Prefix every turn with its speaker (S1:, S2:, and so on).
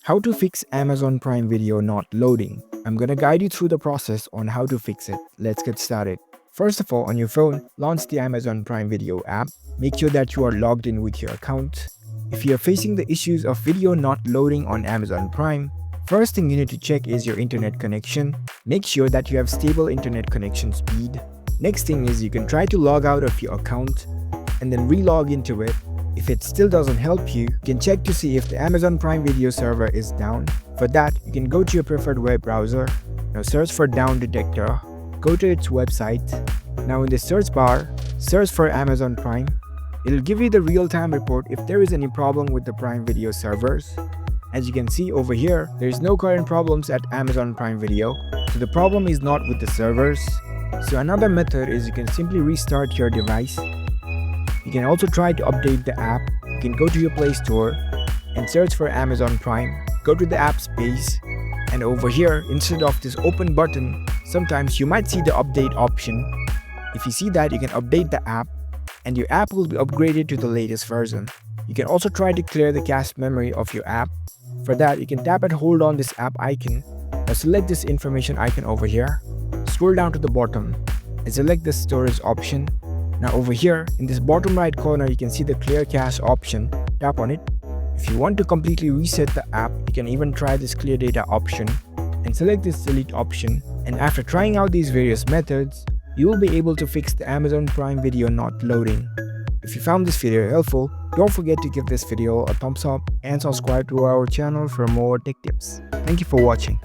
S1: How to fix Amazon Prime Video not loading. I'm gonna guide you through the process on how to fix it. Let's get started. First of all, on your phone, launch the Amazon Prime Video app. Make sure that you are logged in with your account. If you are facing the issues of video not loading on Amazon Prime, first thing you need to check is your internet connection. Make sure that you have stable internet connection speed. Next thing is you can try to log out of your account and then re-log into it. If it still doesn't help you, you can check to see if the Amazon Prime Video server is down. For that, you can go to your preferred web browser. Now search for Down Detector. Go to its website. Now in the search bar, search for Amazon Prime. It'll give you the real-time report if there is any problem with the Prime Video servers. As you can see over here, there is no current problems at Amazon Prime Video, so the problem is not with the servers. So another method is you can simply restart your device. You can also try to update the app. You can go to your Play Store and search for Amazon Prime. Go to the apps page, and over here, instead of this open button, sometimes you might see the update option. If you see that, you can update the app and your app will be upgraded to the latest version. You can also try to clear the cache memory of your app. For that, you can tap and hold on this app icon. Now select this information icon over here. Scroll down to the bottom and select the storage option. Now over here, in this bottom right corner, you can see the clear cache option. Tap on it. If you want to completely reset the app, you can even try this clear data option and select this delete option. And after trying out these various methods, you will be able to fix the Amazon Prime Video not loading. If you found this video helpful, don't forget to give this video a thumbs up and subscribe to our channel for more tech tips. Thank you for watching.